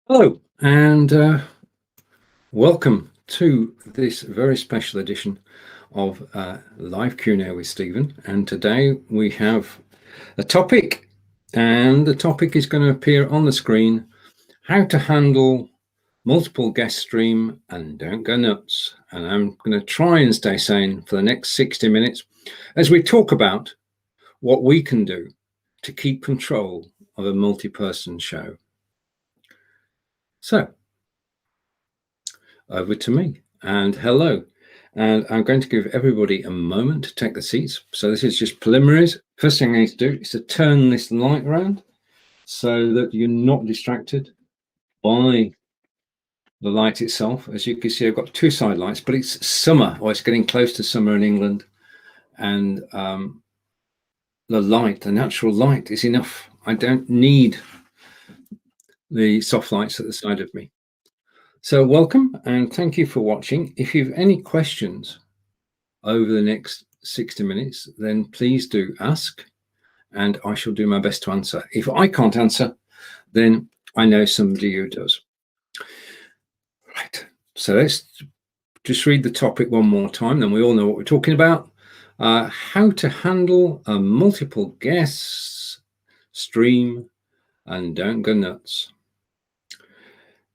Hello, and welcome to this very special edition of Live Q&A with Stephen. And today we have a topic, and the topic is going to appear on the screen: how to handle multiple guest stream and don't go nuts. And I'm going to try and stay sane for the next 60 minutes as we talk about what we can do to keep control of a multi-person show. So over to me, and hello. And I'm going to give everybody a moment to take the seats. So this is just preliminaries. First thing I need to do is to turn this light around so that you're not distracted by the light itself. As you can see, I've got two side lights, but it's summer, or it's getting close to summer in England. And the light, the natural light is enough. I don't need the soft lights at the side of me. So welcome and thank you for watching. If you have any questions over the next 60 minutes, then please do ask and I shall do my best to answer. If I can't answer, then I know somebody who does. Right, so let's just read the topic one more time, then we all know what we're talking about. How to handle a multiple guests stream and don't go nuts.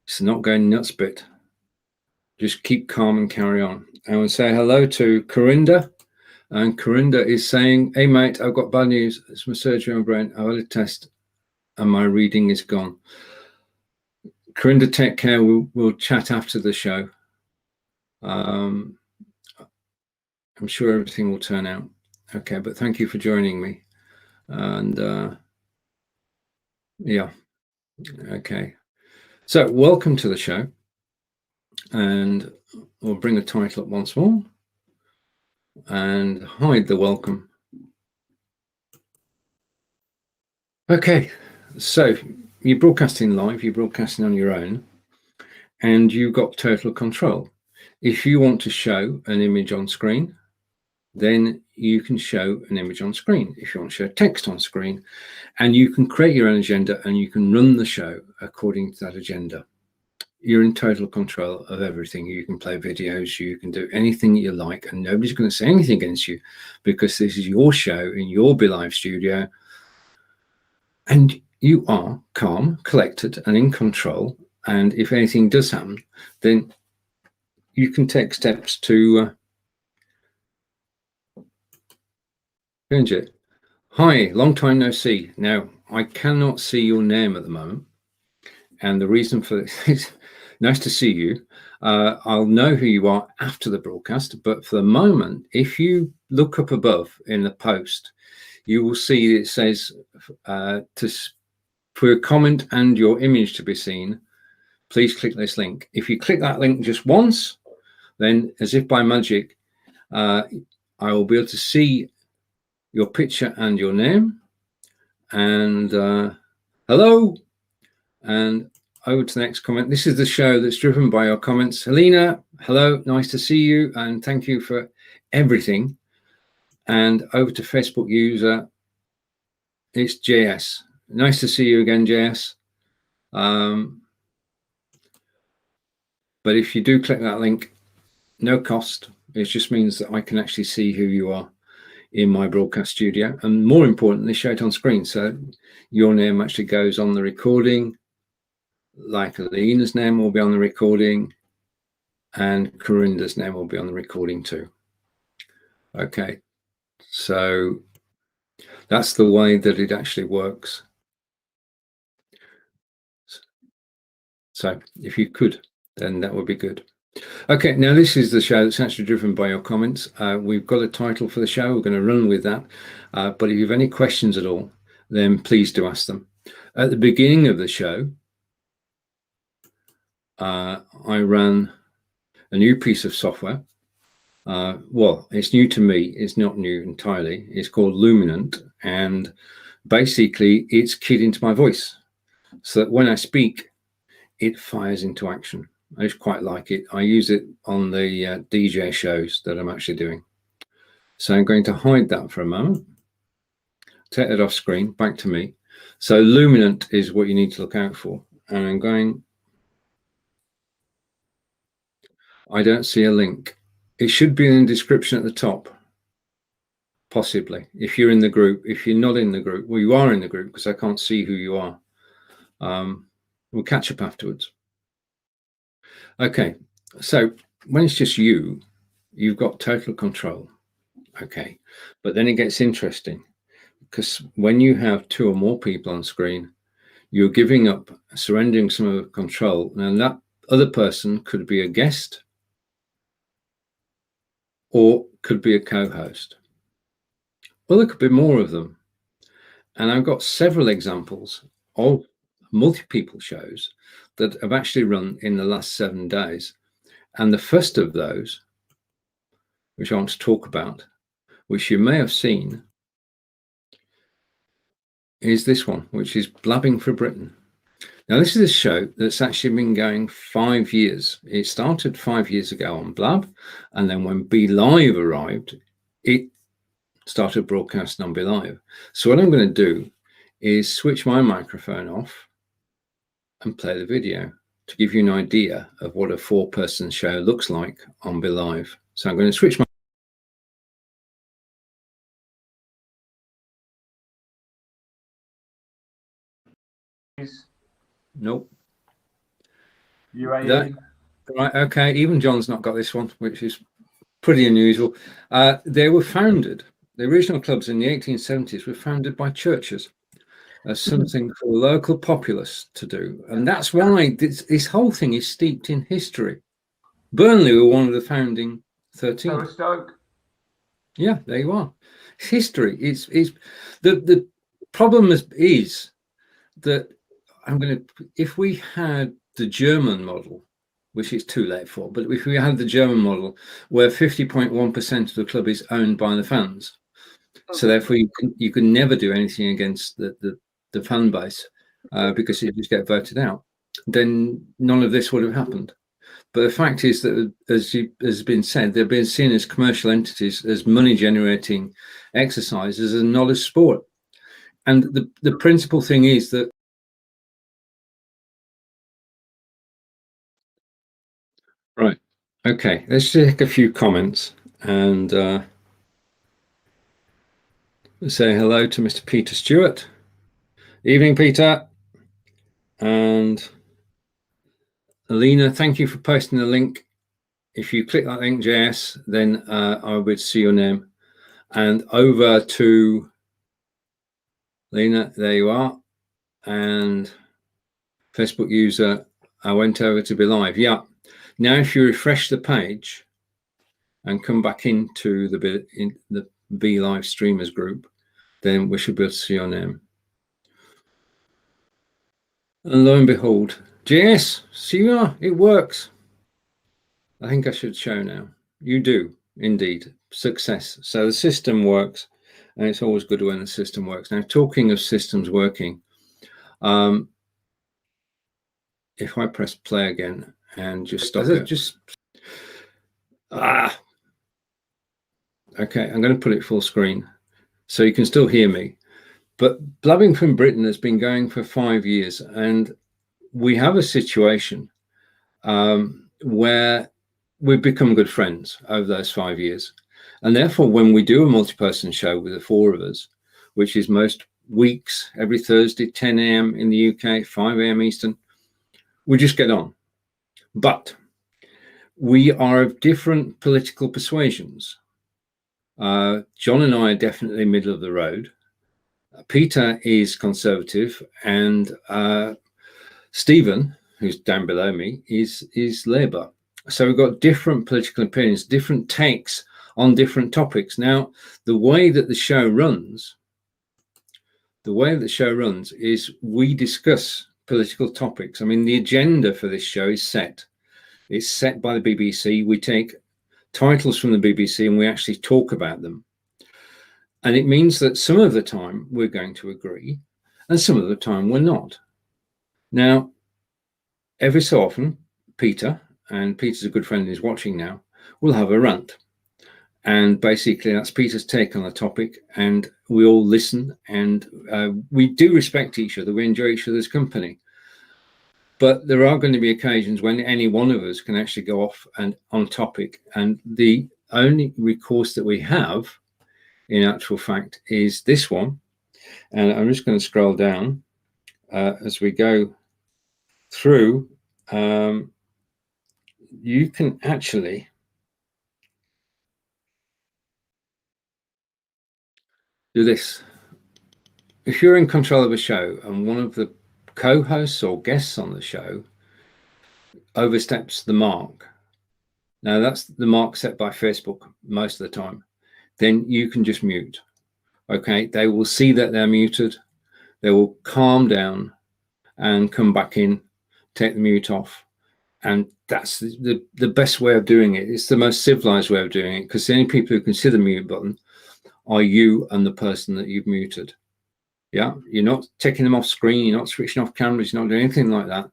It's not going nuts bit. Just keep calm and carry on. I will say hello to Corinda. And Corinda is saying, hey mate, I've got bad news. It's my surgery on my brain. I've had a test and my reading is gone. Corinda, take care. We'll chat after the show. I'm sure everything will turn out okay, but thank you for joining me. And yeah, okay. So welcome to the show, and we'll bring the title up once more and hide the welcome. Okay, so you're broadcasting live, you're broadcasting on your own, and you've got total control. If you want to show an image on screen, then you can show an image on screen. If you want to show text on screen, and you can create your own agenda and you can run the show according to that agenda. You're in total control of everything. You can play videos, you can do anything you like, and nobody's going to say anything against you because this is your show in your Be.live studio. And you are calm, collected, and in control. And if anything does happen, then you can take steps to change it. Hi, long time no see. Now, I cannot see your name at the moment. And the reason for this is nice to see you. I'll know who you are after the broadcast, but for the moment, if you look up above in the post, you will see it says for a comment and your image to be seen, please click this link. If you click that link just once, then as if by magic, I will be able to see your picture and your name. And hello, and over to the next comment. This is the show that's driven by your comments. Helena, hello, nice to see you, and thank you for everything. And over to Facebook user, it's JS. Nice to see you again, JS. But if you do click that link, no cost. It just means that I can actually see who you are in my broadcast studio, and more importantly, show it on screen. So your name actually goes on the recording, like Alina's name will be on the recording, and Corinda's name will be on the recording too. Okay, so that's the way that it actually works. So if you could, then that would be good. Okay, now this is the show that's actually driven by your comments. We've got a title for the show. We're going to run with that. But if you have any questions at all, then please do ask them. At the beginning of the show, I ran a new piece of software. Well, it's new to me. It's not new entirely. It's called Luminant, and basically it's keyed into my voice so that when I speak, it fires into action. I just quite like it. I use it on the DJ shows that I'm actually doing. So I'm going to hide that for a moment. Take it off screen, back to me. So Luminant is what you need to look out for. And I'm going I don't see a link. It should be in the description at the top, possibly, if you're in the group. If you're not in the group, well, you are in the group because I can't see who you are. We'll catch up afterwards. Okay, so when it's just you, you've got total control. Okay, but then it gets interesting, because when you have 2 or more people on screen, you're giving up, surrendering some of the control, and that other person could be a guest or could be a co-host. Well, there could be more of them. And I've got several examples of multi-people shows that have actually run in the last 7 days. And the first of those, which I want to talk about, which you may have seen, is this one, which is Blabbing for Britain. Now, this is a show that's actually been going 5 years. It started 5 years ago on Blab, and then when Be.live arrived, it started broadcasting on Be.live. So what I'm going to do is switch my microphone off and play the video to give you an idea of what a 4-person show looks like on Be.live. So I'm going to switch my... Nope. That, right, okay, even John's not got this one, which is pretty unusual. They were founded, the original clubs in the 1870s were founded by churches as something for the local populace to do. And that's why this whole thing is steeped in history. Burnley were one of the founding 13. Yeah, there you are. It's history. It's the problem is that if we had the German model, which it's too late for, but if we had the German model where 50.1% of the club is owned by the fans, so therefore you can never do anything against the fan base because you just get voted out, then none of this would have happened. But the fact is that, as has been said, they're being seen as commercial entities, as money-generating exercises, and not as sport. And the principal thing is that... Right. Okay, let's take a few comments and say hello to Mr. Peter Stewart. Evening, Peter. And Alina, thank you for posting the link. If you click that link, JS, then I would see your name. And over to Lena, there you are. And Facebook user, I went over to Be.live. Yeah. Now, if you refresh the page and come back into the Be.live streamers group, then we should be able to see your name. And lo and behold, JS, see you are, it works. I think I should show now. You do, indeed. Success. So the system works, and it's always good when the system works. Now, talking of systems working, if I press play again and just stop it, okay, I'm going to put it full screen so you can still hear me. But Blabbing from Britain has been going for 5 years, and we have a situation where we've become good friends over those 5 years. And therefore, when we do a multi-person show with the 4 of us, which is most weeks, every Thursday, 10 a.m. in the UK, 5 a.m. Eastern, we just get on. But we are of different political persuasions. John and I are definitely middle of the road. Peter is conservative, and Stephen, who's down below me, is Labour. So we've got different political opinions, different takes on different topics. Now, the way that the show runs is we discuss political topics. I mean, the agenda for this show is set. It's set by the BBC. We take titles from the BBC and we actually talk about them. And it means that some of the time we're going to agree and some of the time we're not. Now, every so often, Peter, and Peter's a good friend who's watching now, will have a rant. And basically that's Peter's take on the topic, and we all listen, and we do respect each other. We enjoy each other's company. But there are going to be occasions when any one of us can actually go off and on topic, and the only recourse that we have in actual fact is this one. And I'm just going to scroll down as we go through. You can actually do this. If you're in control of a show and one of the co-hosts or guests on the show oversteps the mark, now that's the mark set by Facebook most of the time, then you can just mute. Okay, they will see that they're muted, they will calm down and come back in, take the mute off. And that's the best way of doing it. It's the most civilized way of doing it, because the only people who can see the mute button are you and the person that you've muted. Yeah, you're not taking them off screen, you're not switching off cameras, you're not doing anything like that.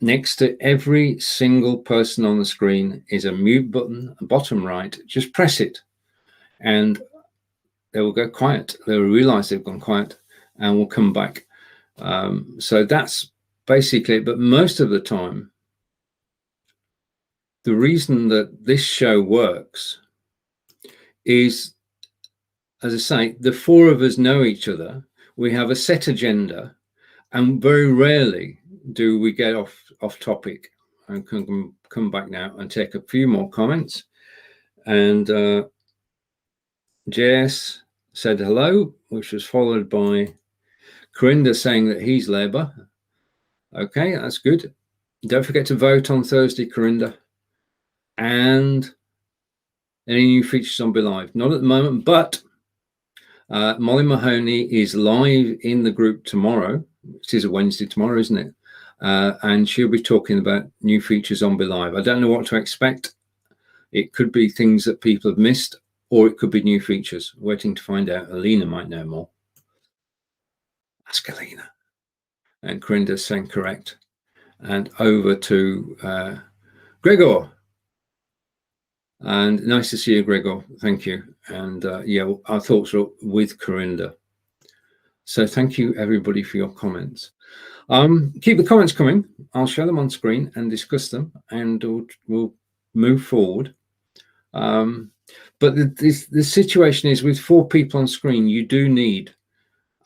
Next to every single person on the screen is a mute button, bottom right. Just press it and they will go quiet. They will realize they've gone quiet and will come back. So that's basically it. But most of the time, the reason that this show works is, as I say, the four of us know each other. We have a set agenda, and very rarely do we get off topic. I can come back now and take a few more comments. And JS said hello, which was followed by Corinda saying that he's Labour. Okay, that's good. Don't forget to vote on Thursday, Corinda. And any new features on Be.live? Not at the moment, but Molly Mahoney is live in the group tomorrow. It is a Wednesday tomorrow, isn't it? And she'll be talking about new features on Be.live. I don't know what to expect. It could be things that people have missed, or it could be new features. Waiting to find out. Alina might know more. Ask Alina. And Corinda's saying correct. And over to Gregor. And nice to see you, Gregor. Thank you. And yeah, our thoughts are with Corinda. So thank you, everybody, for your comments. Keep the comments coming. I'll show them on screen and discuss them, and we'll move forward. But the situation is, with 4 people on screen, you do need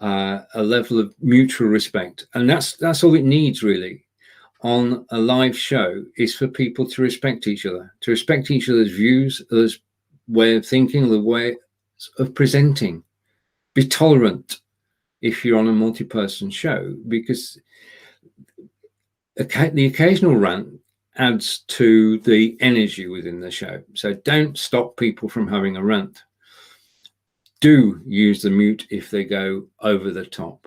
a level of mutual respect, and that's all it needs really on a live show, is for people to respect each other, to respect each other's views, others' way of thinking, the way of presenting. Be tolerant if you're on a multi-person show, because the occasional rant adds to the energy within the show. So don't stop people from having a rant. Do use the mute if they go over the top.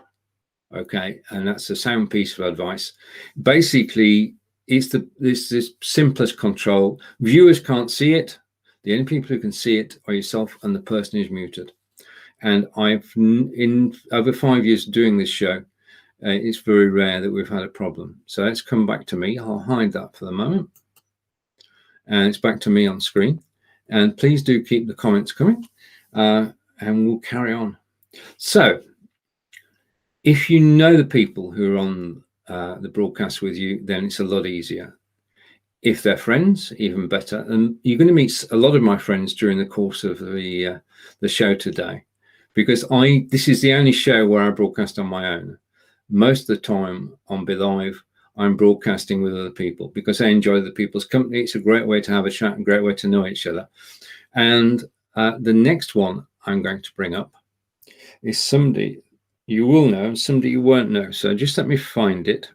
Okay, and that's a sound piece of advice. Basically, it's this simplest control. Viewers can't see it. The only people who can see it are yourself and the person who's muted. And in over 5 years doing this show, it's very rare that we've had a problem. So let's come back to me. I'll hide that for the moment. And it's back to me on screen. And please do keep the comments coming, and we'll carry on. So if you know the people who are on the broadcast with you, then it's a lot easier. If they're friends, even better. And you're going to meet a lot of my friends during the course of the show today, because this is the only show where I broadcast on my own. Most of the time on Be.live, I'm broadcasting with other people because I enjoy the people's company. It's a great way to have a chat, a great way to know each other. And the next one I'm going to bring up is somebody you will know, somebody you won't know. So just let me find it.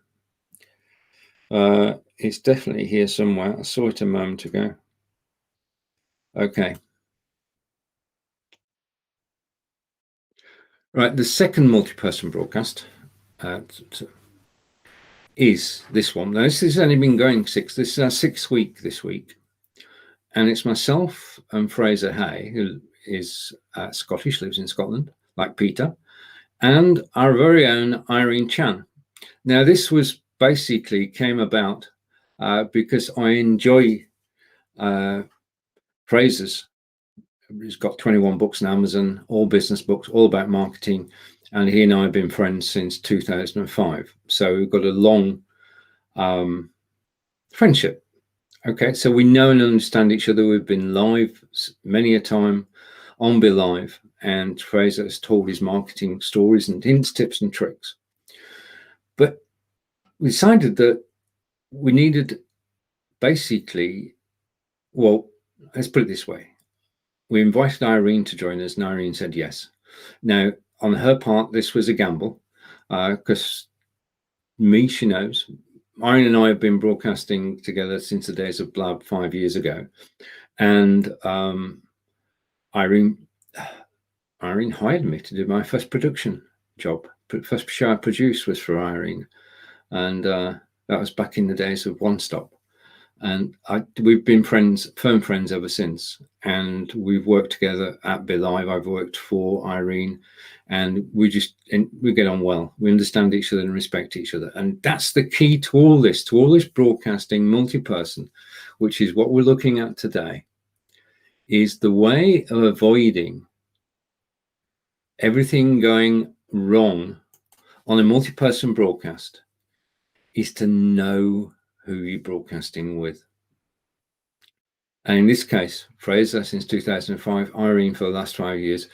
It's definitely here somewhere. I saw it a moment ago. Okay. Right, the second multi-person broadcast is this one. Now, this has only been going this is our 6th week this week. And it's myself and Fraser Hay, who is Scottish, lives in Scotland, like Peter, and our very own Irene Chan. Now, this was basically came about because I enjoy Fraser's. He's got 21 books on Amazon, all business books, all about marketing. And he and I have been friends since 2005. So we've got a long friendship. Okay, so we know and understand each other. We've been live many a time on Be.live, and Fraser has told his marketing stories and hints, tips and tricks. But we decided that we needed basically, well, let's put it this way. We invited Irene to join us, and Irene said yes. Now, on her part, this was a gamble, because she knows. Irene and I have been broadcasting together since the days of Blab 5 years ago. And Irene hired me to do my first production job. First show I produced was for Irene. And that was back in the days of One Stop. And we've been firm friends ever since. And we've worked together at Be.live. I've worked for Irene, and we get on well. We understand each other and respect each other. And that's the key to all this broadcasting multi-person, which is what we're looking at today, is the way of avoiding everything going wrong on a multi-person broadcast is to know who you're broadcasting with. And in this case, Fraser since 2005, Irene for the last 5 years.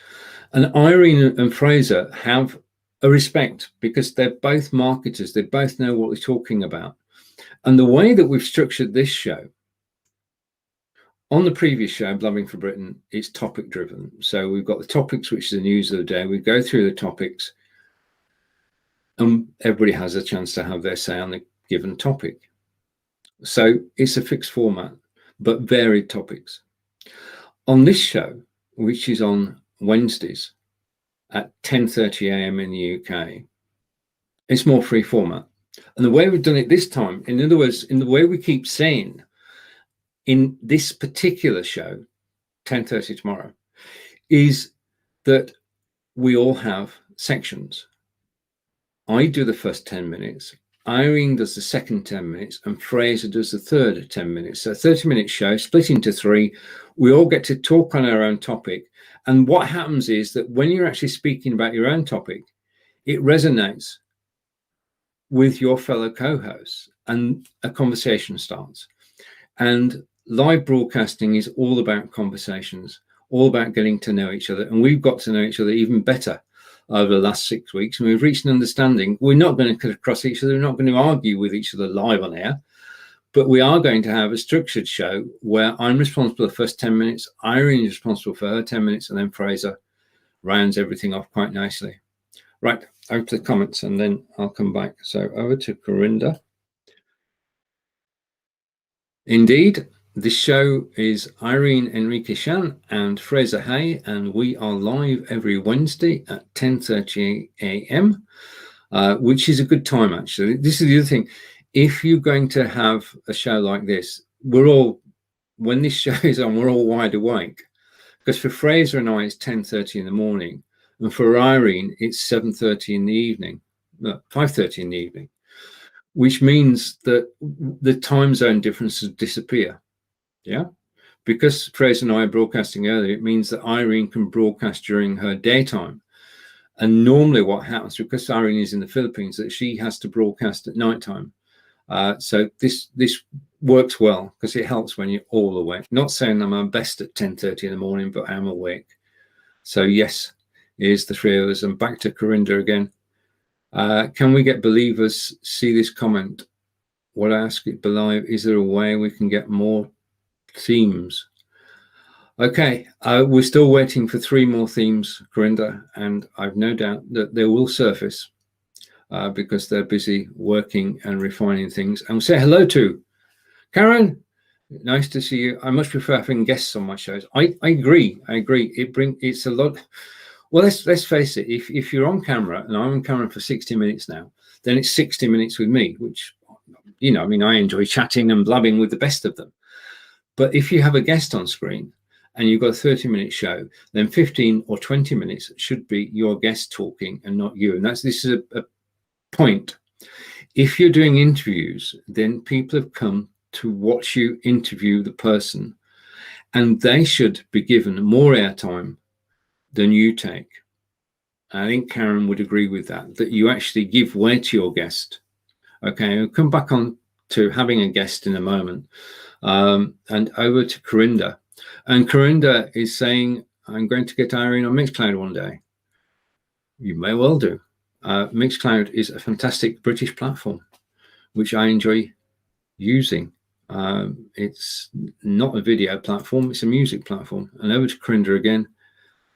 And Irene and Fraser have a respect because they're both marketers. They both know what they're talking about. And the way that we've structured this show, on the previous show, Blubbing for Britain, it's topic driven. So we've got the topics, which is the news of the day. We go through the topics and everybody has a chance to have their say on the given topic. So it's a fixed format, but varied topics. On this show, which is on Wednesdays at 10:30 a.m. in the UK, it's more free format. And the way we've done it this time, in other words, in the way we keep saying in this particular show, 10:30 tomorrow, is that we all have sections. I do the first 10 minutes. Irene does the second 10 minutes and Fraser does the third 10 minutes. So 30-minute show split into 3. We all get to talk on our own topic. And what happens is that when you're actually speaking about your own topic, it resonates with your fellow co-hosts and a conversation starts. And live broadcasting is all about conversations, all about getting to know each other. And we've got to know each other even better over the last 6 weeks, and we've reached an understanding. We're not going to cut across each other. We're not going to argue with each other live on air, but we are going to have a structured show where I'm responsible for the first 10 minutes, Irene is responsible for her 10 minutes, and then Fraser rounds everything off quite nicely. Right, over to the comments, and then I'll come back. So over to Corinda. Indeed, this show is Irene Enrique-Shan and Fraser Hay, and we are live every Wednesday at 10:30 a.m., which is a good time, actually. This is the other thing. If you're going to have a show like this, when this show is on, we're all wide awake. Because for Fraser and I, it's 10:30 in the morning, and for Irene, it's 7:30 in the evening, 5:30 in the evening, which means that the time zone differences disappear. Yeah, because Fraser and I are broadcasting earlier, it means that Irene can broadcast during her daytime. And normally what happens, because Irene is in the Philippines, that she has to broadcast at nighttime. So this works well because it helps when you're all awake. Not saying I'm at best at 10:30 in the morning, but I'm awake. So yes, here's the 3 of us. And back to Corinda again. Can we get believers see this comment? What I ask it Be.live, is there a way we can get more themes? Okay, we're still waiting for 3 more themes, Corinda, and I've no doubt that they will surface because they're busy working and refining things. And we'll say hello to Karen. Nice to see you. I much prefer having guests on my shows. I agree. It's a lot. Well, let's face it. If you're on camera, and I'm on camera for 60 minutes now, then it's 60 minutes with me, which, you know, I mean, I enjoy chatting and blabbing with the best of them. But if you have a guest on screen and you've got a 30-minute show, then 15 or 20 minutes should be your guest talking and not you. And this is a point. If you're doing interviews, then people have come to watch you interview the person, and they should be given more airtime than you take. I think Karen would agree with that you actually give way to your guest. Okay, I'll come back on to having a guest in a moment. And over to Corinda. And Corinda is saying, I'm going to get Irene on Mixcloud one day. You may well do. Mixcloud is a fantastic British platform, which I enjoy using. It's not a video platform, it's a music platform. And over to Corinda again.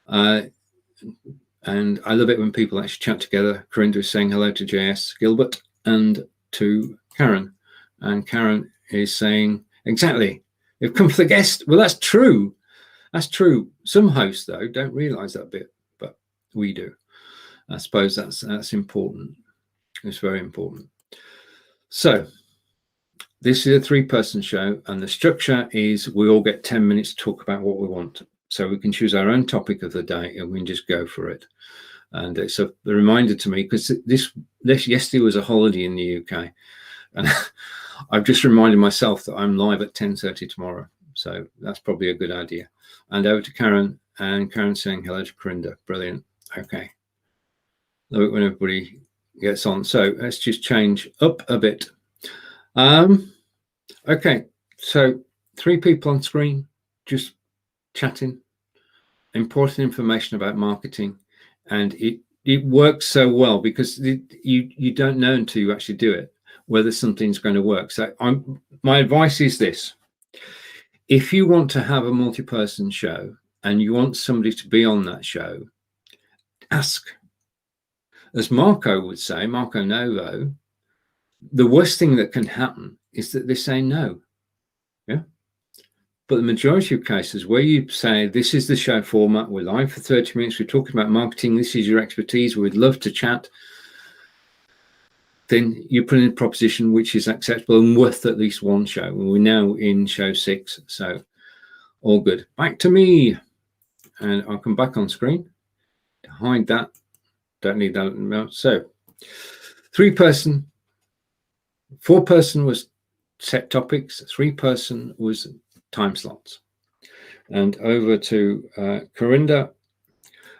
And I love it when people actually chat together. Corinda is saying hello to JS Gilbert and to Karen. And Karen is saying, exactly, you've come for the guest. Well, that's true. That's true. Some hosts, though, don't realize that bit, but we do. I suppose that's important. It's very important. So this is a 3-person show, and the structure is we all get 10 minutes to talk about what we want. So we can choose our own topic of the day and we can just go for it. And it's a reminder to me, because this yesterday was a holiday in the UK, and I've just reminded myself that I'm live at 10:30 tomorrow. So that's probably a good idea. And over to Karen, and Karen saying hello to Corinda. Brilliant. Okay. Love it when everybody gets on. So let's just change up a bit. Okay. So 3 people on screen, just chatting, important information about marketing, and it works so well because you don't know until you actually do it whether something's going to work. So my advice is this: if you want to have a multi-person show and you want somebody to be on that show, ask. As Marco would say, Marco Novo, the worst thing that can happen is that they say no. Yeah. But the majority of cases where you say, this is the show format, we're live for 30 minutes, we're talking about marketing, this is your expertise, we'd love to chat, then you put in a proposition which is acceptable and worth at least one show. And we're now in show 6, so all good. Back to me. And I'll come back on screen to hide that. Don't need that. So 3-person, 4-person was set topics, 3-person was time slots. And over to Corinda.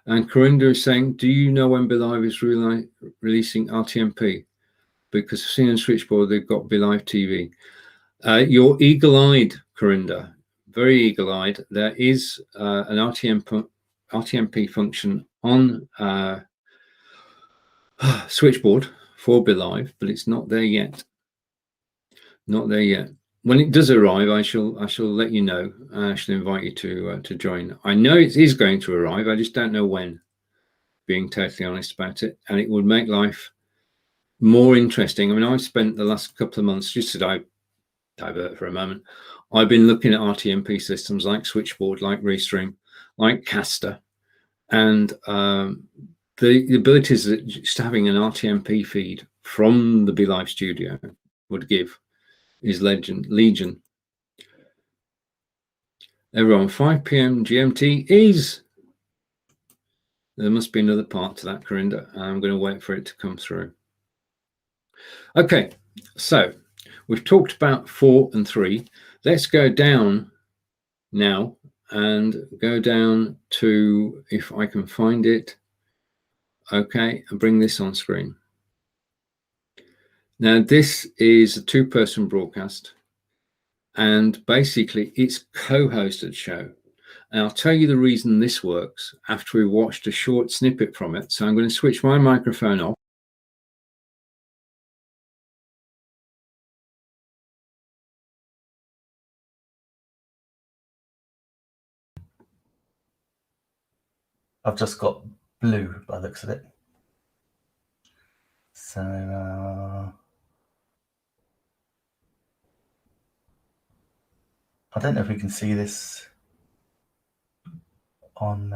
And Corinda is saying, do you know when Be.live is releasing RTMP? Because I've seen on Switchboard they've got Be.live TV. You're eagle-eyed, Corinda, very eagle-eyed. There is an RTMP function on Switchboard for Be.live, but it's not there yet. Not there yet. When it does arrive, I shall let you know. I shall invite you to join. I know it is going to arrive. I just don't know when, being totally honest about it. And it would make life more interesting. I mean, I've spent the last couple of months, just to divert for a moment, I've been looking at RTMP systems like Switchboard, like Restream, like Caster, and the abilities that just having an RTMP feed from the Be.live studio would give is legion. Everyone, 5 p.m. GMT is. There must be another part to that, Corinda. I'm going to wait for it to come through. Okay, so we've talked about 4 and 3. Let's go down now and go down to, if I can find it. Okay, and bring this on screen. Now, this is a 2-person broadcast, and basically it's co-hosted show. And I'll tell you the reason this works after we watched a short snippet from it. So I'm going to switch my microphone off. I've just got blue by the looks of it. So I don't know if we can see this on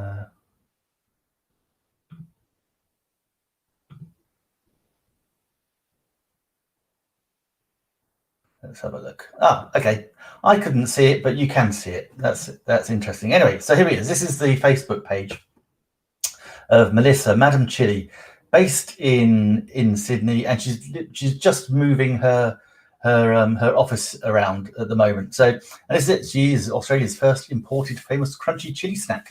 let's have a look. Okay. I couldn't see it, but you can see it. That's interesting. Anyway, so here it is. This is the Facebook page of Melissa, Madam Chili, based in Sydney, and she's just moving her office around at the moment. So, and this is it. She is Australia's first imported famous crunchy chili snack.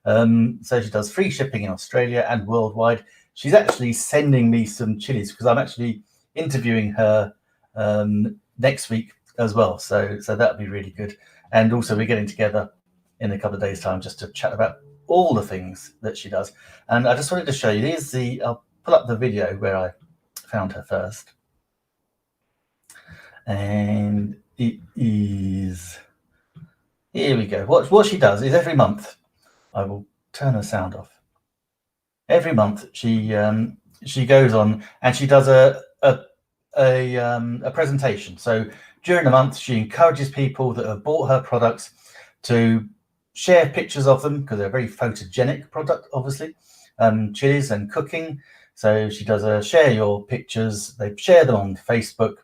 So she does free shipping in Australia and worldwide. She's actually sending me some chilies because I'm actually interviewing her next week as well. So that'll be really good. And also we're getting together in a couple of days' time just to chat about all the things that she does. And I just wanted to show you, I'll pull up the video where I found her first. And it is, here we go. What she does is every month, I will turn her sound off. Every month she goes on and she does a presentation. So during the month, she encourages people that have bought her products to share pictures of them, because they're a very photogenic product, obviously, chilies and cooking. So she does a share your pictures. They share them on Facebook.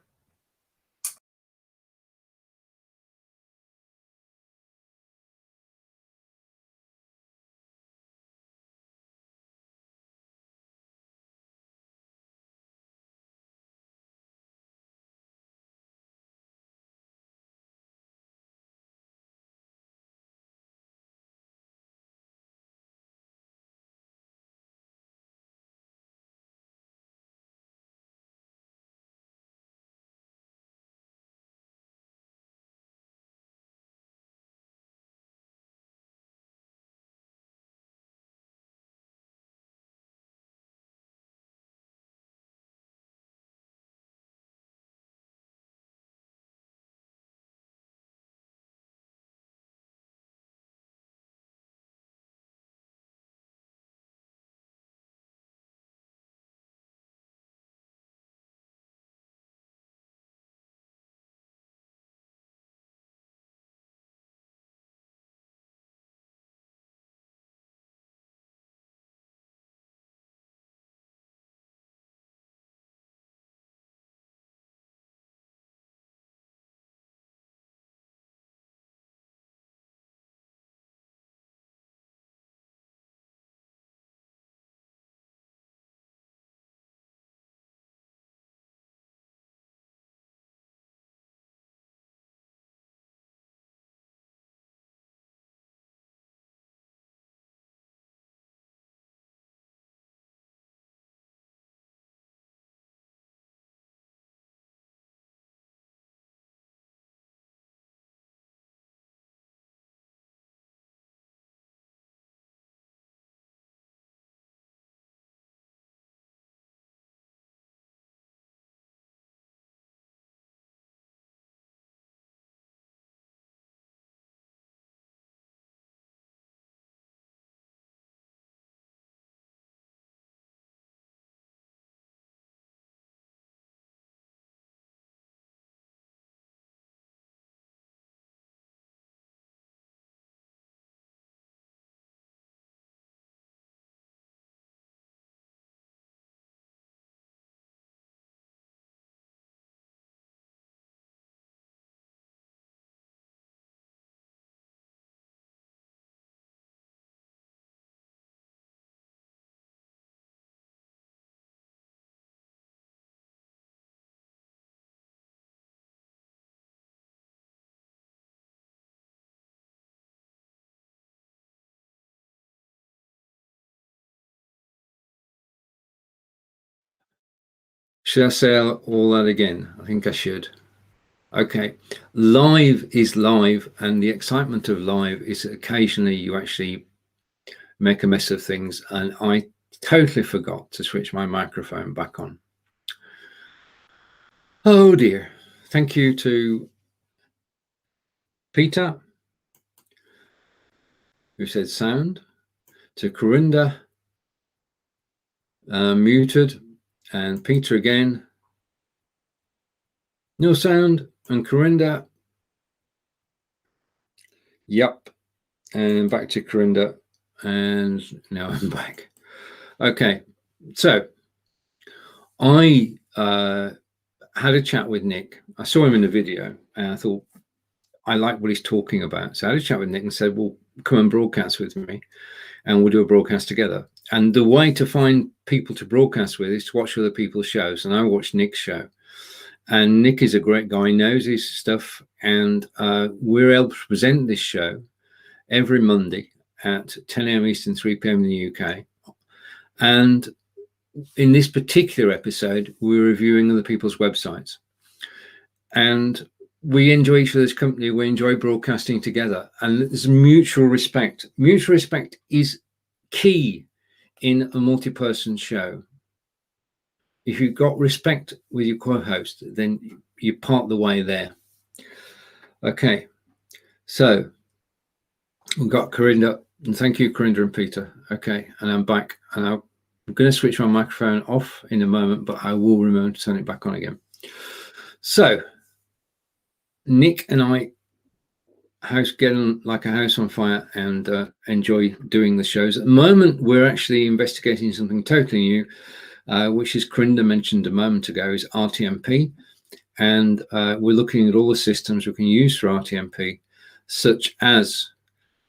Should I say all that again? I think I should. Okay, live is live, and the excitement of live is occasionally you actually make a mess of things, and I totally forgot to switch my microphone back on. Oh dear. Thank you to Peter, who said sound, to Corinda, muted, and Peter again, no sound, and Corinda, yep, and back to Corinda, and now I'm back. Okay, so I had a chat with Nick. I saw him in the video, and I thought, I like what he's talking about. So I had a chat with Nick and said, well, come and broadcast with me, and we'll do a broadcast together. And the way to find people to broadcast with is to watch other people's shows. And I watched Nick's show. And Nick is a great guy, knows his stuff. And we're able to present this show every Monday at 10 a.m. Eastern, 3 p.m. in the UK. And in this particular episode, we're reviewing other people's websites. and we enjoy each other's company. We enjoy broadcasting together, and there's mutual respect. Mutual respect is key in a multi-person show. If you've got respect with your co-host, then you're part of the way there. Okay, so we've got Corinda, and thank you, Corinda and Peter. Okay, and I'm back, and I'm going to switch my microphone off in a moment, but I will remember to turn it back on again. So Nick and I get on like a house on fire and enjoy doing the shows. At the moment, we're actually investigating something totally new, which is Corinda mentioned a moment ago, is RTMP. And we're looking at all the systems we can use for RTMP, such as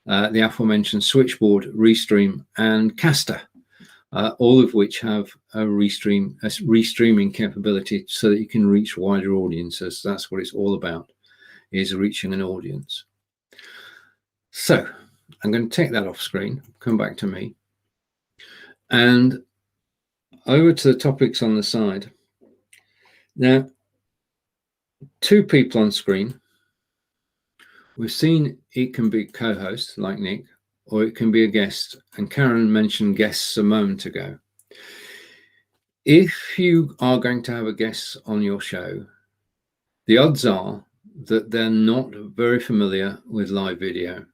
the aforementioned switchboard, Restream, and Caster, all of which have a restreaming capability so that you can reach wider audiences. That's what it's all about, is reaching an audience. So I'm going to take that off screen, come back to me, and over to the topics on the side. Now, two people on screen. We've seen it can be co-host like Nick, or it can be a guest. And Karen mentioned guests a moment ago. If you are going to have a guest on your show, the odds are that they're not very familiar with live video.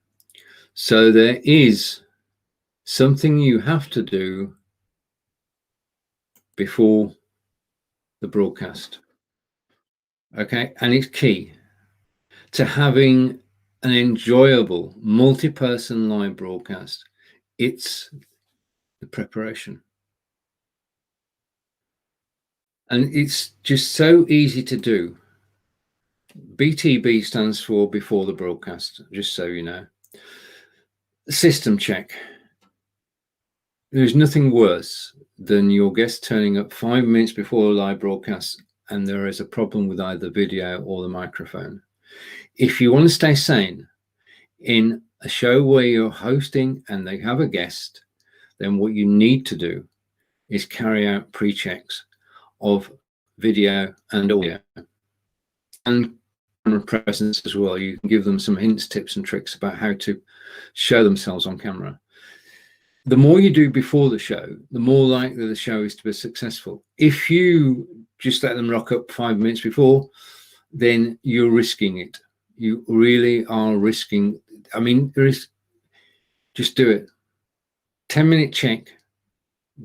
So there is something you have to do before the broadcast. Okay, and it's key to having an enjoyable multi-person live broadcast. It's the preparation. And it's just so easy to do. BTB stands for before the broadcast, just so you know. System check. There's nothing worse than your guest turning up 5 minutes before a live broadcast and there is a problem with either video or the microphone. If you want to stay sane in a show where you're hosting and they have a guest, then what you need to do is carry out pre-checks of video and audio and camera presence as well. You can give them some hints, tips and tricks about how to show themselves on camera. The more you do before the show, the more likely the show is to be successful. If you just let them rock up 5 minutes before, then you're risking it. You really are risking. I mean, just do it. 10-minute check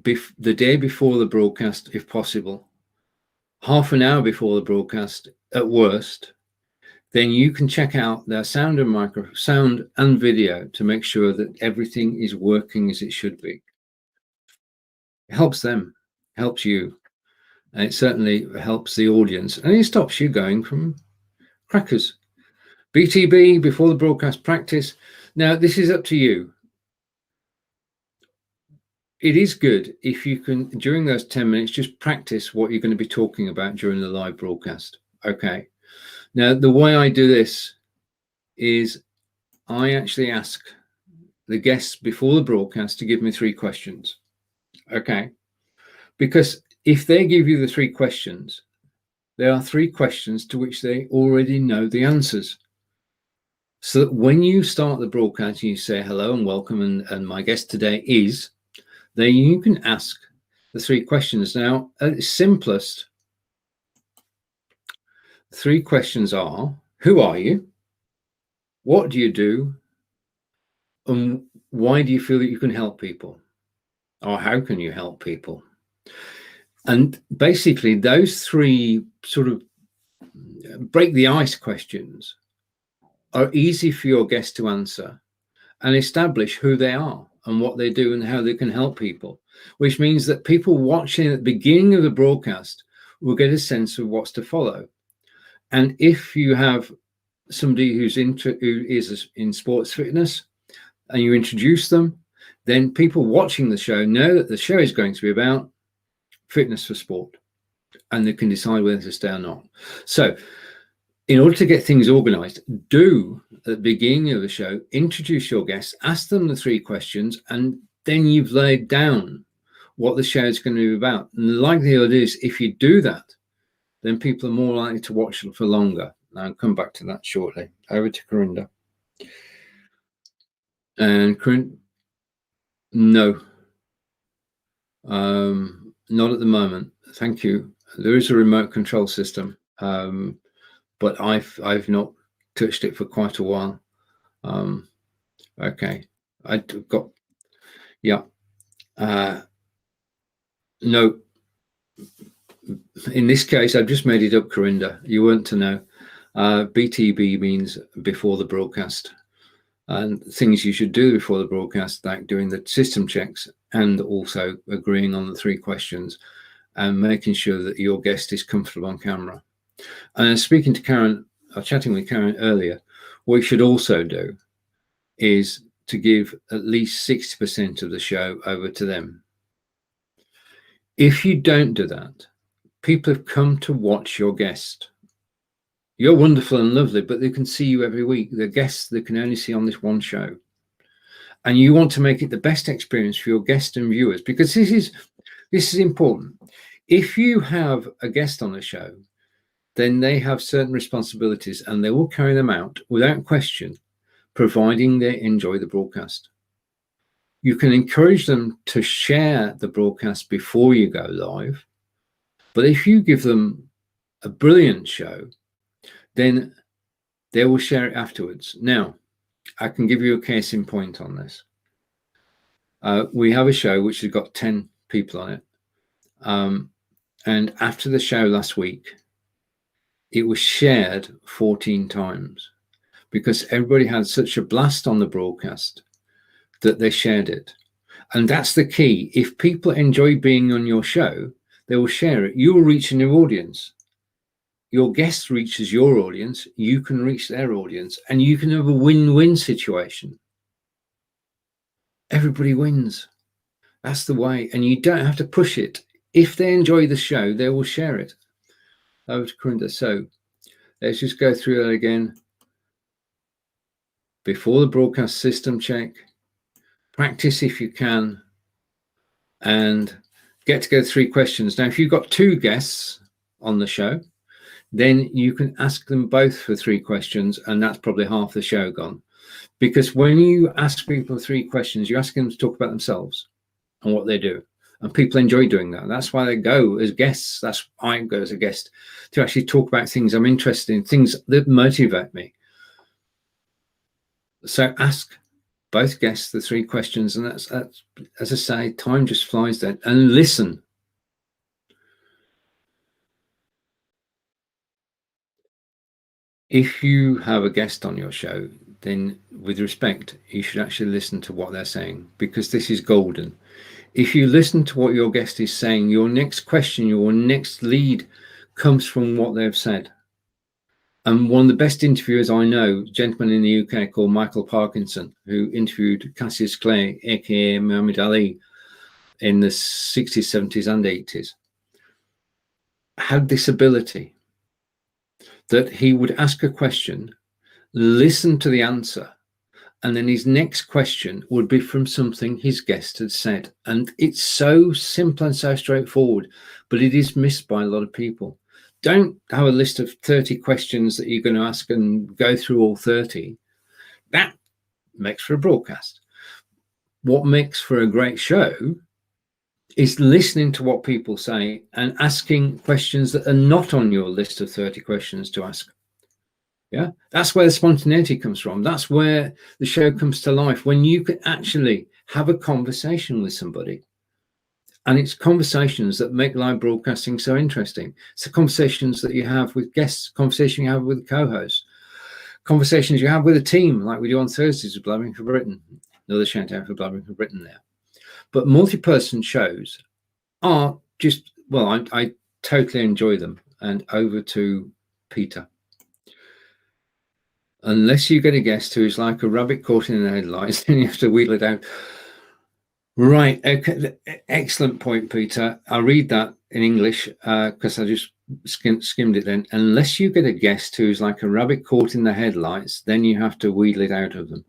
the day before the broadcast, if possible. Half an hour before the broadcast, at worst. Then you can check out their sound and video to make sure that everything is working as it should be. It helps them, helps you, and it certainly helps the audience, and it stops you going from crackers. BTB, before the broadcast practice. Now, this is up to you. It is good if you can, during those 10 minutes, just practice what you're going to be talking about during the live broadcast. Okay. Now, the way I do this is I actually ask the guests before the broadcast to give me 3 questions. Okay. Because if they give you the 3 questions, there are 3 questions to which they already know the answers. So that when you start the broadcast, you say hello and welcome, and my guest today is, then you can ask the 3 questions. Now, at its simplest, 3 questions are: who are you? What do you do? And why do you feel that you can help people? Or how can you help people? And basically, those 3 sort of break the ice questions are easy for your guest to answer and establish who they are and what they do and how they can help people, which means that people watching at the beginning of the broadcast will get a sense of what's to follow. And if you have somebody who is in sports fitness and you introduce them, then people watching the show know that the show is going to be about fitness for sport, and they can decide whether to stay or not. So in order to get things organized, do at the beginning of the show, introduce your guests, ask them the 3 questions, and then you've laid down what the show is going to be about. And the likelihood is, if you do that, then people are more likely to watch it for longer. I'll come back to that shortly. Over to Corinda. And Corinda, no, not at the moment. Thank you. There is a remote control system, but I've not touched it for quite a while. Okay, I've got, yeah. No, in this case, I've just made it up, Corinda. You weren't to know. BTB means before the broadcast, and things you should do before the broadcast, like doing the system checks and also agreeing on the 3 questions and making sure that your guest is comfortable on camera. And speaking to Karen, or chatting with Karen earlier, what you should also do is to give at least 60% of the show over to them. If you don't do that, people have come to watch your guest. You're wonderful and lovely, but they can see you every week. They're guests they can only see on this one show. And you want to make it the best experience for your guests and viewers, because this is important. If you have a guest on the show, then they have certain responsibilities and they will carry them out without question, providing they enjoy the broadcast. You can encourage them to share the broadcast before you go live, but if you give them a brilliant show, then they will share it afterwards. Now, I can give you a case in point on this. We have a show which has got 10 people on it. And after the show last week, it was shared 14 times because everybody had such a blast on the broadcast that they shared it. And that's the key. If people enjoy being on your show, they will share it. You will reach a new audience. Your guest reaches your audience, you can reach their audience, and you can have a win-win situation. Everybody wins. That's the way. And you don't have to push it. If they enjoy the show, they will share it. Over to Corinda. So let's just go through that again. Before the broadcast, system check, practice if you can, and get to go 3 questions. Now, if you've got 2 guests on the show, then you can ask them both for 3 questions, and that's probably half the show gone. Because when you ask people 3 questions, you ask them to talk about themselves and what they do. And people enjoy doing that. That's why they go as guests. That's why I go as a guest, to actually talk about things I'm interested in, things that motivate me. So ask both guests the 3 questions, and that's as I say, time just flies then. And listen. If you have a guest on your show, then with respect, you should actually listen to what they're saying, because this is golden. If you listen to what your guest is saying, your next question, your next lead comes from what they've said. And one of the best interviewers I know, a gentleman in the UK called Michael Parkinson, who interviewed Cassius Clay, aka Muhammad Ali, in the 60s, 70s, and 80s, had this ability that he would ask a question, listen to the answer, and then his next question would be from something his guest had said. And it's so simple and so straightforward, but it is missed by a lot of people. Don't have a list of 30 questions that you're going to ask and go through all 30. That makes for a broadcast. What makes for a great show is listening to what people say and asking questions that are not on your list of 30 questions to ask. Yeah, that's where the spontaneity comes from. That's where the show comes to life, when you can actually have a conversation with somebody. And it's conversations that make live broadcasting so interesting. It's the conversations that you have with guests, conversation you have with co-hosts, conversations you have with a team, like we do on Thursdays with Blabbering for Britain. Another shout out for Blabbering for Britain there. But multi-person shows are just, well, I totally enjoy them. And over to Peter. Unless you get a guest who is like a rabbit caught in the headlights, then you have to wheel it out. Right. Okay. Excellent point, Peter. I'll read that in English because I just skimmed it then. Unless you get a guest who's like a rabbit caught in the headlights, then you have to wheel it out of them.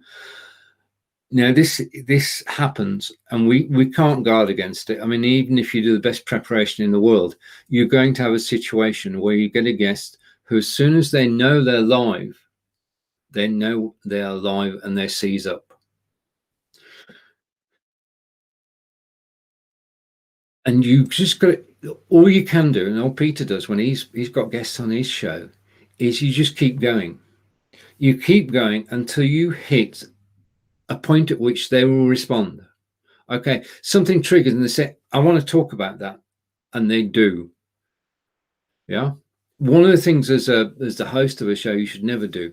Now, this happens, and we can't guard against it. I mean, even if you do the best preparation in the world, you're going to have a situation where you get a guest who, as soon as they know they're live, they know they are live and their C's up. And you just got to, all you can do, and all Peter does when he's got guests on his show, is you just keep going. You keep going until you hit a point at which they will respond. Okay, something triggers and they say, I want to talk about that. And they do. Yeah. One of the things as the host of a show you should never do,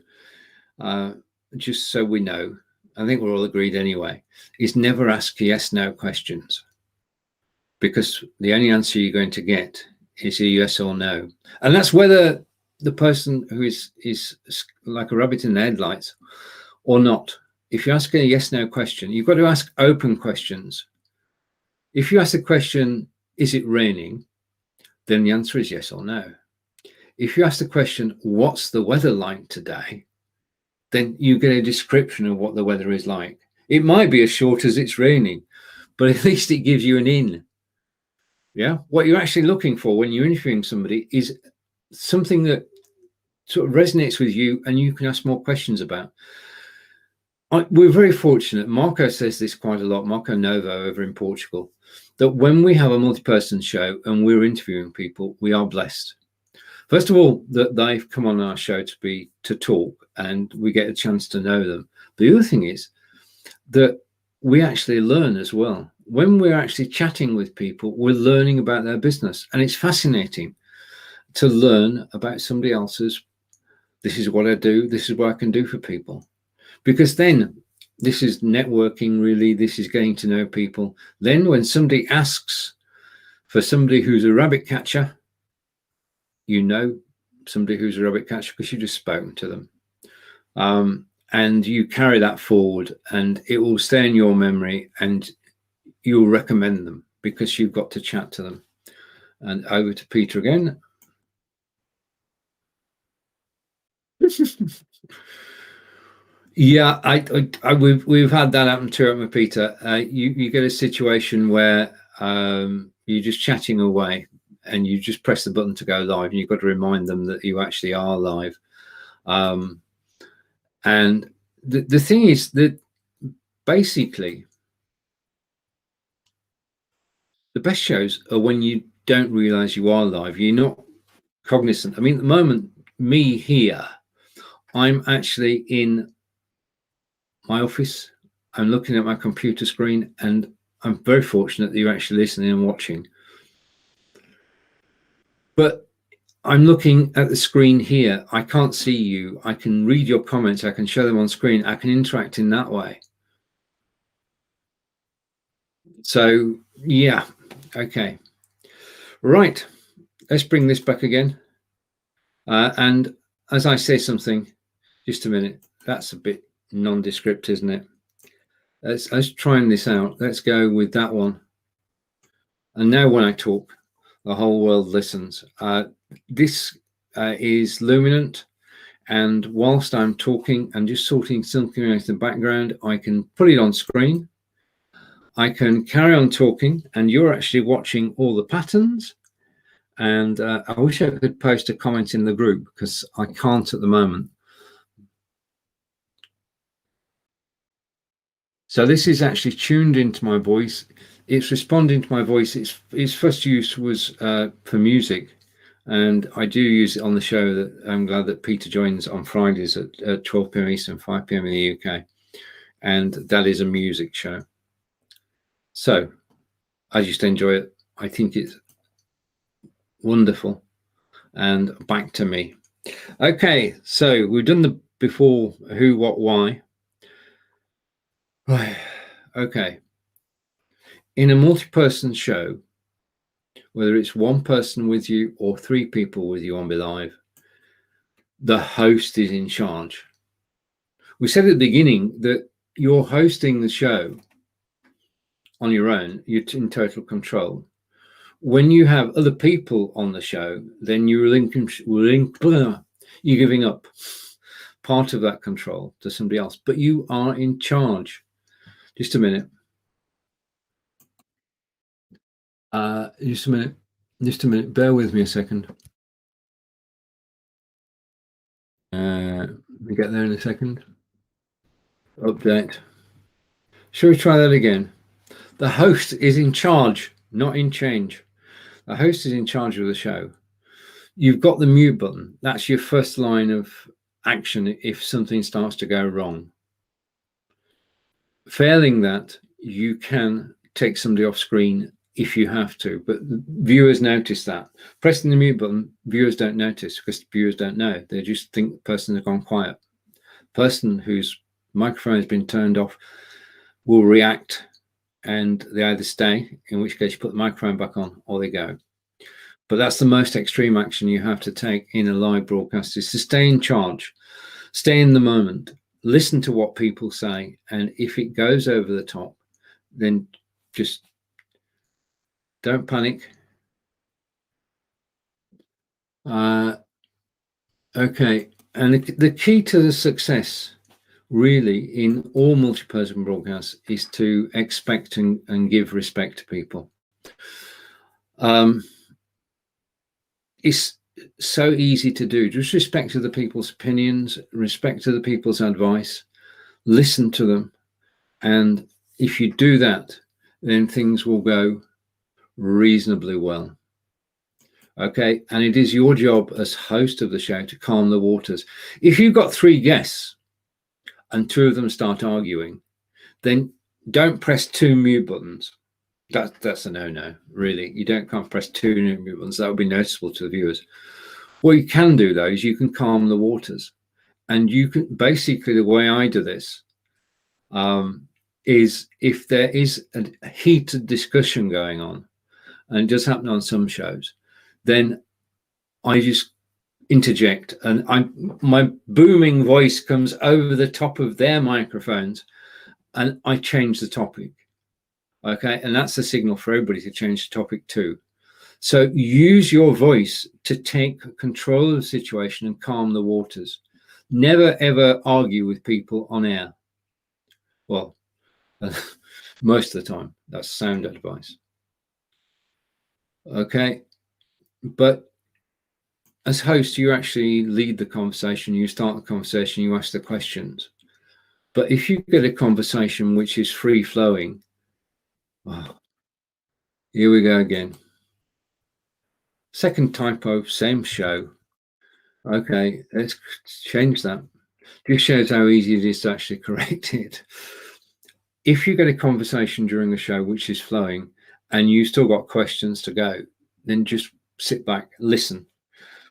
just so we know, I think we're all agreed anyway, is never ask yes/no questions, because the only answer you're going to get is a yes or no. And that's whether the person who is like a rabbit in the headlights or not. If you ask a yes/no question, you've got to ask open questions. If you ask the question, is it raining? Then the answer is yes or no. If you ask the question, what's the weather like today? Then you get a description of what the weather is like. It might be as short as it's raining, but at least it gives you an in. Yeah. What you're actually looking for when you're interviewing somebody is something that sort of resonates with you and you can ask more questions about. We're very fortunate. Marco says this quite a lot, Marco Novo over in Portugal, that when we have a multi-person show and we're interviewing people, we are blessed. First of all, that they've come on our show to talk and we get a chance to know them. The other thing is that we actually learn as well. When we're actually chatting with people, we're learning about their business, and it's fascinating to learn about somebody else's. This is what I do. This is what I can do for people. Because then this is networking, really. This is getting to know people. Then when somebody asks for somebody who's a rabbit catcher, you know somebody who's a rabbit catcher because you've just spoken to them. And you carry that forward and it will stay in your memory and you'll recommend them because you've got to chat to them. And over to Peter again. Yeah, we've had that happen too with Peter. You get a situation where you're just chatting away and you just press the button to go live and you've got to remind them that you actually are live. And the thing is that basically the best shows are when you don't realize you are live. You're not cognizant. I mean, at the moment, me here, I'm actually in my office. I'm looking at my computer screen and I'm very fortunate that you're actually listening and watching. But I'm looking at the screen here. I can't see you. I can read your comments. I can show them on screen. I can interact in that way. So, yeah. Okay. Right. Let's bring this back again. And as I say something, just a minute. That's a bit nondescript, isn't it? Let's try this out. Let's go with that one. And now when I talk, the whole world listens. This is Luminant. And whilst I'm talking and just sorting something out in the background, I can put it on screen. I can carry on talking and you're actually watching all the patterns. And I wish I could post a comment in the group because I can't at the moment. So this is actually tuned into my voice. It's responding to my voice. Its first use was for music. And I do use it on the show that I'm glad that Peter joins on Fridays at 12 p.m. Eastern, 5 p.m. in the UK. And that is a music show. So I just enjoy it. I think it's wonderful. And back to me. Okay, so we've done the before, who, what, why. Right. Okay. In a multi-person show, whether it's one person with you or three people with you on Be.live, the host is in charge. We said at the beginning that you're hosting the show on your own, you're in total control. When you have other people on the show, then you're giving up part of that control to somebody else, but you are in charge. Just a minute. Just a minute. Just a minute. Bear with me a second. We get there in a second. Update. Shall we try that again? The host is in charge, not in change. The host is in charge of the show. You've got the mute button. That's your first line of action if something starts to go wrong. Failing that, you can take somebody off screen if you have to, but viewers notice that. Pressing the mute button, viewers don't notice because viewers don't know. They just think the person has gone quiet. Person whose microphone has been turned off will react and they either stay, in which case you put the microphone back on, or they go. But that's the most extreme action you have to take in a live broadcast, is to stay in charge, stay in the moment, listen to what people say, and if it goes over the top, then just don't panic. Okay, and the key to the success really in all multi-person broadcasts is to expect and give respect to people. It's so easy to do. Just respect to the people's opinions, respect to the people's advice, listen to them. And if you do that, then things will go reasonably well. Okay, and it is your job as host of the show to calm the waters. If you've got 3 guests and 2 of them start arguing, then don't press 2 mute buttons. That's a no-no, really. You can't press 2 mute buttons. That would be noticeable to the viewers. What you can do, though, is you can calm the waters. And you can, basically, the way I do this is if there is a heated discussion going on, and it does happen on some shows, then I just interject, and my booming voice comes over the top of their microphones, and I change the topic. Okay, and that's the signal for everybody to change the topic too. So use your voice to take control of the situation and calm the waters. Never ever argue with people on air. Well, most of the time, that's sound advice. Okay, but as host, you actually lead the conversation, you start the conversation, you ask the questions. But if you get a conversation which is free-flowing, oh, here we go again. Second typo, same show. Okay, let's change that. Just shows how easy it is to actually correct it. If you get a conversation during the show which is flowing and you still got questions to go, then just sit back, listen.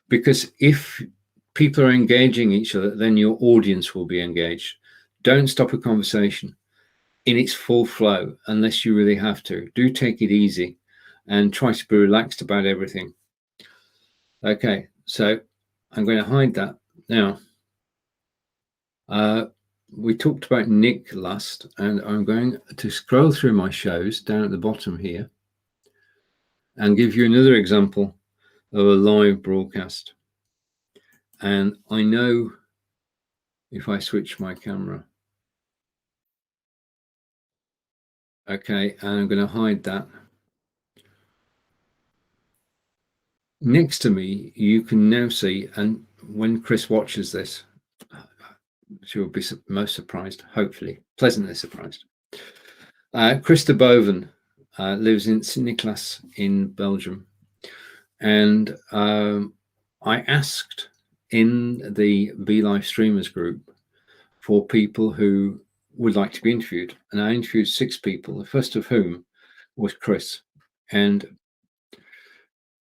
Because if people are engaging each other, then your audience will be engaged. Don't stop a conversation in its full flow unless you really have to. Do take it easy and try to be relaxed about everything. Okay, so I'm going to hide that now. We talked about Nick last, and I'm going to scroll through my shows down at the bottom here and give you another example of a live broadcast. And I know if I switch my camera. Okay, and I'm going to hide that. Next to me, you can now see, and when Chris watches this, she'll be most surprised, hopefully, pleasantly surprised. Chris de Boven lives in Sint-Niklaas in Belgium. And I asked in the Be.live streamers group for people who would like to be interviewed. And I interviewed 6 people, the first of whom was Chris. And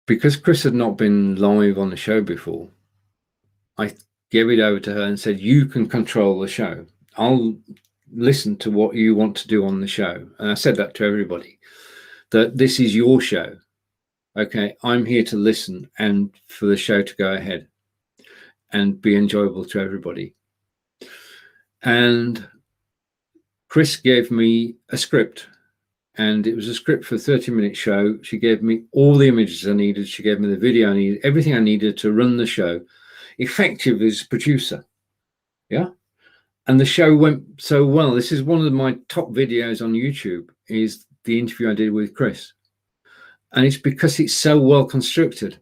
because Chris had not been live on the show before, I gave it over to her and said, you can control the show. I'll listen to what you want to do on the show. And I said that to everybody, that this is your show. Okay, I'm here to listen and for the show to go ahead and be enjoyable to everybody. And Chris gave me a script, and it was a script for a 30-minute show. She gave me all the images I needed. She gave me the video I needed, everything I needed to run the show effective as producer. Yeah. And the show went so well. This is one of my top videos on YouTube, is the interview I did with Chris. And it's because it's so well constructed.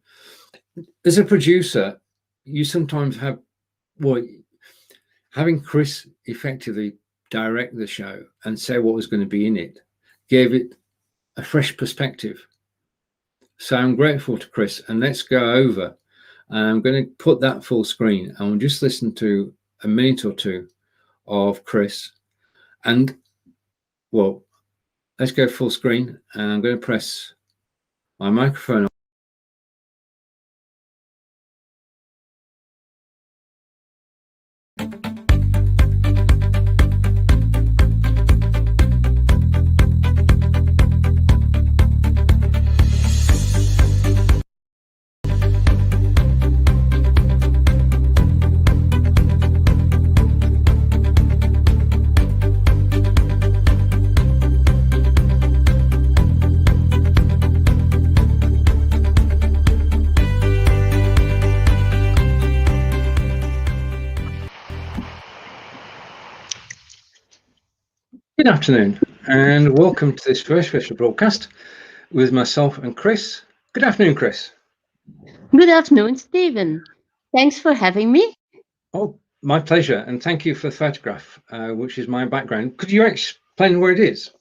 As a producer, you sometimes have, well, having Chris effectively direct the show and say what was going to be in it gave it a fresh perspective. So I'm grateful to Chris, and let's go over. And I'm going to put that full screen and we'll just listen to a minute or two of Chris. And well, let's go full screen, and I'm going to press my microphone. Good afternoon, and welcome to this very special broadcast with myself and Chris. Good afternoon, Chris. Good afternoon, Stephen. Thanks for having me. Oh, my pleasure, and thank you for the photograph, which is my background. Could you explain where it is?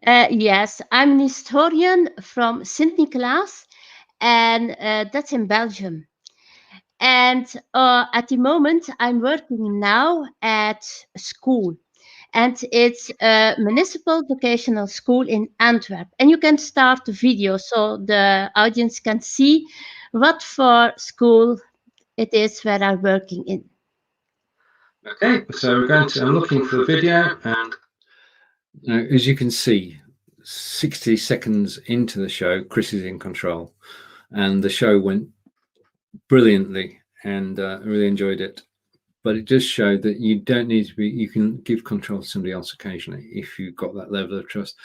Yes, I'm an historian from Sint-Niklaas, and that's in Belgium. And at the moment, I'm working now at a school, and it's a municipal vocational school in Antwerp. And you can start the video so the audience can see what for school it is where I'm working in. Okay, so I'm looking for the video, and as you can see, 60 seconds into the show, Chris is in control, and the show went brilliantly, and I really enjoyed it. But it just showed that you don't need to be, you can give control to somebody else occasionally if you've got that level of trust.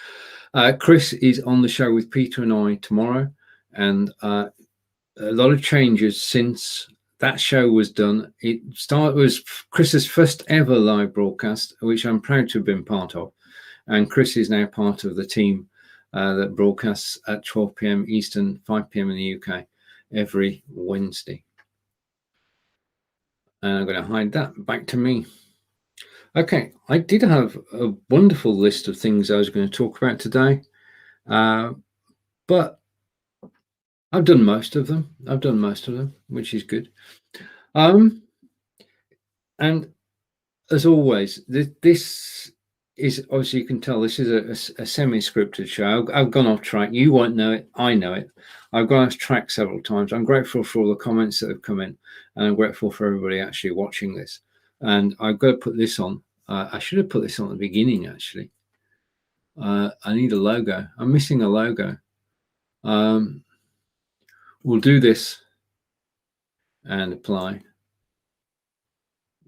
Chris is on the show with Peter and I tomorrow, and a lot of changes since that show was done. It was Chris's first ever live broadcast, which I'm proud to have been part of. And Chris is now part of the team that broadcasts at 12 p.m. Eastern, 5 p.m. in the UK every Wednesday. And I'm going to hide that back to me. Okay, I did have a wonderful list of things I was going to talk about today, but I've done most of them. Which is good. And as always, this is, obviously you can tell this is a semi-scripted show. I've gone off track. You won't know it. I know it. I've gone off track several times. I'm grateful for all the comments that have come in, and I'm grateful for everybody actually watching this. And I've got to put this on. I should have put this on at the beginning, actually. I need a logo. I'm missing a logo. We'll do this and apply.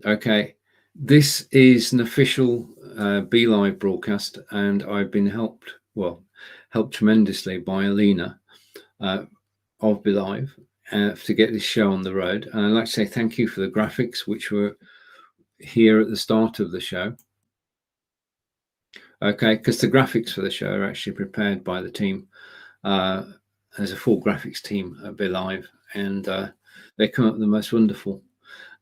Okay. This is an official Be.live broadcast, and I've been helped tremendously by Alina of Be.live to get this show on the road. And I'd like to say thank you for the graphics, which were here at the start of the show. Okay, because the graphics for the show are actually prepared by the team. There's a full graphics team at Be.live, and they come up with the most wonderful.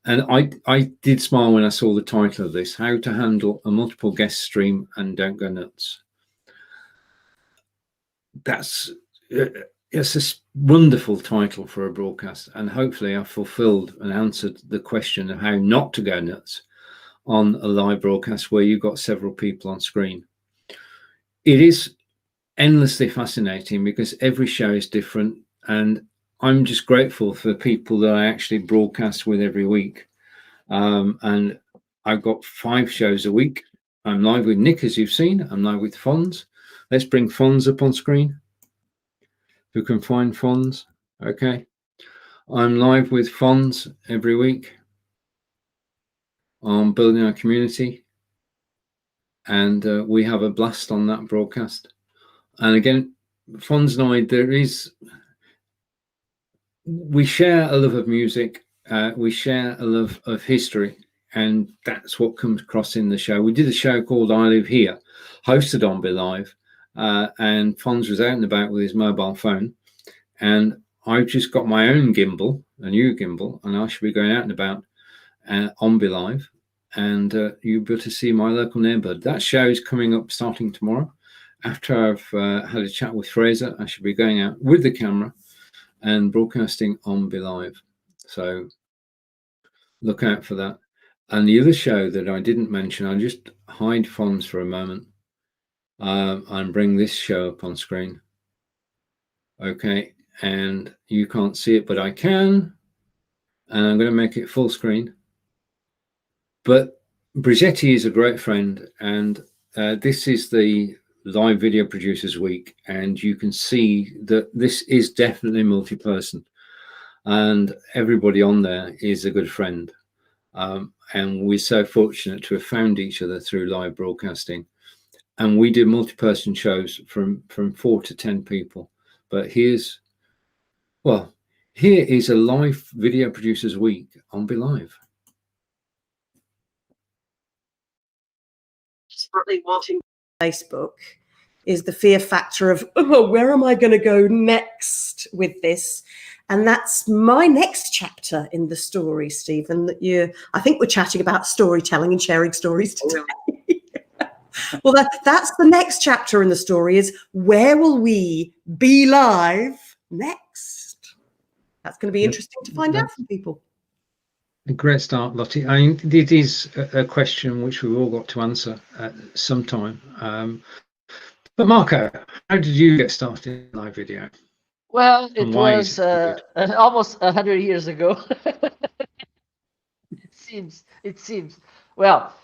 And I did smile when I saw the title of this: How to Handle a Multiple Guest Stream and Don't Go Nuts. It's a wonderful title for a broadcast, and hopefully I've fulfilled and answered the question of how not to go nuts on a live broadcast where you've got several people on screen. It is endlessly fascinating because every show is different, and I'm just grateful for the people that I actually broadcast with every week. And I've got 5 shows a week. I'm live with Nick, as you've seen. I'm live with Fonz. Let's bring Fonz up on screen. Who can find Fonz? Okay. I'm live with Fonz every week on building our community. And we have a blast on that broadcast. And again, Fonz and I, we share a love of music. We share a love of history. and that's what comes across in the show. We did a show called I Live Here, hosted on Be.live, and Fons was out and about with his mobile phone, and I've just got my own gimbal, a new gimbal, and I should be going out and about on Be.live, and you'll be able to see my local neighbourhood. That show is coming up starting tomorrow. After I've had a chat with Fraser, I should be going out with the camera and broadcasting on Be.live. So look out for that. And the other show that I didn't mention, I'll just hide Fons for a moment and bring this show up on screen. Okay, and you can't see it, but I can. And I'm going to make it full screen. But Brigetti is a great friend, and this is the Live Video Producers Week, and you can see that this is definitely multi-person, and everybody on there is a good friend. And we're so fortunate to have found each other through live broadcasting. And we do multi-person shows from 4 to 10 people. But here is a Live Video Producers Week on Be.live. Desperately wanting Facebook is the fear factor of, oh, where am I going to go next with this? And that's my next chapter in the story, Stephen, that I think we're chatting about storytelling and sharing stories today. Well, that's the next chapter in the story, is where will we be live next? That's going to be interesting to find out from people. A great start, Lottie. I mean, it is a question which we've all got to answer at some time. But Marco, how did you get started in live video? Well, it was almost 100 years ago. It seems. Well,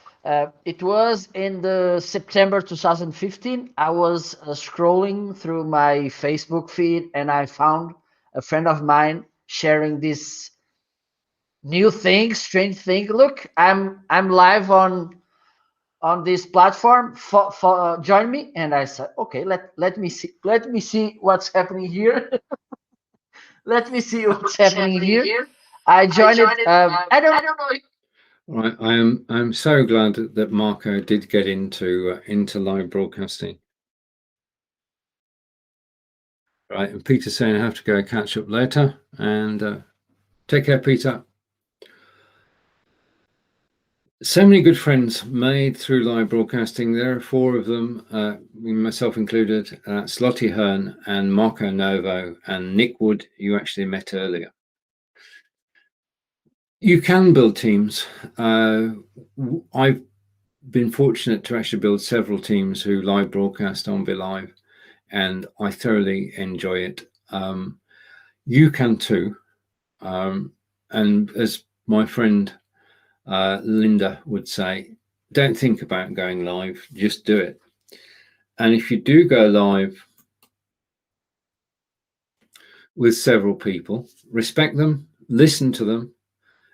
it was in the September 2015. I was scrolling through my Facebook feed, and I found a friend of mine sharing this new thing, strange thing. Look, I'm live on this platform. Join me. And I said, okay, let me see what's happening here. Let me see what's happening here. I joined it. I don't know. Right, I'm so glad that Marco did get into live broadcasting. Right, and Peter's saying I have to go catch up later, and take care, Peter. So many good friends made through live broadcasting. There are 4 of them, myself included. That's Lottie Hearn and Marco Novo and Nick Wood, you actually met earlier. You can build teams. I've been fortunate to actually build several teams who live broadcast on Be.live, and I thoroughly enjoy it. You can too. And as my friend Linda would say, don't think about going live, just do it. And if you do go live with several people, respect them, listen to them,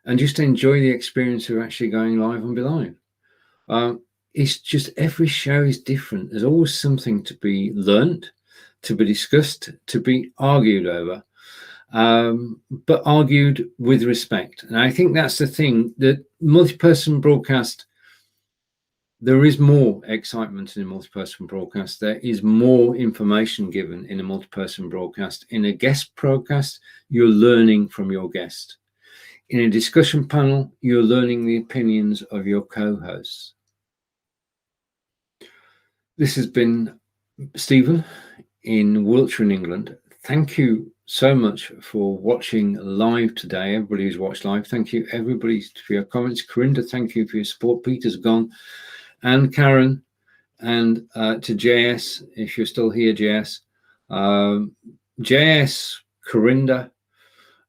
and just enjoy the experience of actually going live on Be.live. It's just every show is different. There's always something to be learnt, to be discussed, to be argued over, but argued with respect. And I think that's the thing, that multi-person broadcast, there is more excitement in a multi-person broadcast. There is more information given in a multi-person broadcast. In a guest broadcast, you're learning from your guest. In a discussion panel, you're learning the opinions of your co-hosts. This has been Stephen in Wiltshire in England. Thank you so much for watching live today. Everybody who's watched live, thank you everybody for your comments. Corinda, thank you for your support. Peter's gone. And Karen, and to JS, if you're still here, JS. JS, Corinda,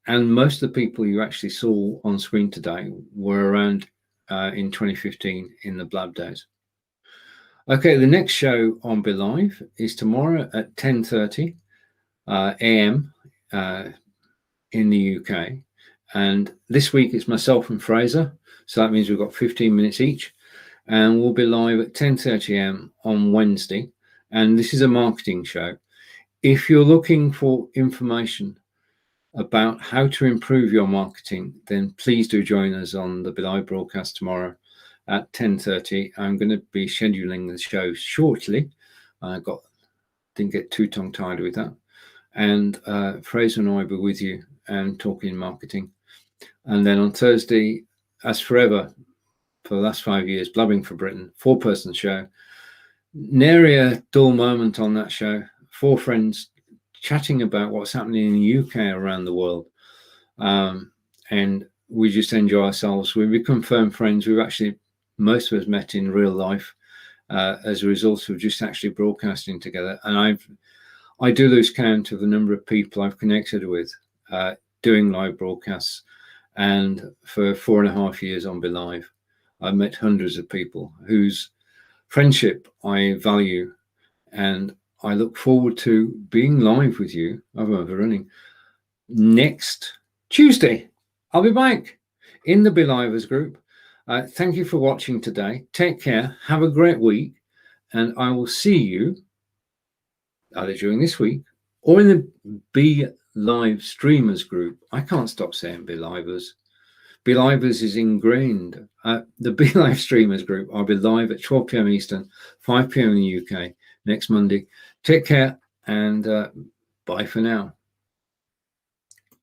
and most of the people you actually saw on screen today were around in 2015 in the Blab days. Okay, the next show on Be.live is tomorrow at 10:30 a.m. In the UK. And this week it's myself and Fraser. So that means we've got 15 minutes each. And we'll be live at 10:30 a.m. on Wednesday. And this is a marketing show. If you're looking for information about how to improve your marketing, then please do join us on the Be.live broadcast tomorrow at 10:30. I'm going to be scheduling the show shortly. I didn't get too tongue-tied with that. And Fraser and I will be with you and talking marketing. And then on Thursday, as forever, for the last 5 years, Blubbing for Britain, 4-person show. Nary a dull moment on that show. 4 friends chatting about what's happening in the UK around the world. And we just enjoy ourselves. We become firm friends. We've actually, most of us met in real life as a result of just actually broadcasting together. And I do lose count of the number of people I've connected with doing live broadcasts. And for 4.5 years on Be.live, I've met hundreds of people whose friendship I value, and I look forward to being live with you. I'm overrunning. Next Tuesday, I'll be back in the Be.livers group. Thank you for watching today. Take care. Have a great week. And I will see you either during this week or in the Be.live streamers group. I can't stop saying Be.livers. Be.livers is ingrained. The Be.live streamers group. I'll be live at 12 p.m. Eastern, 5 p.m. in the UK next Monday. Take care and bye for now.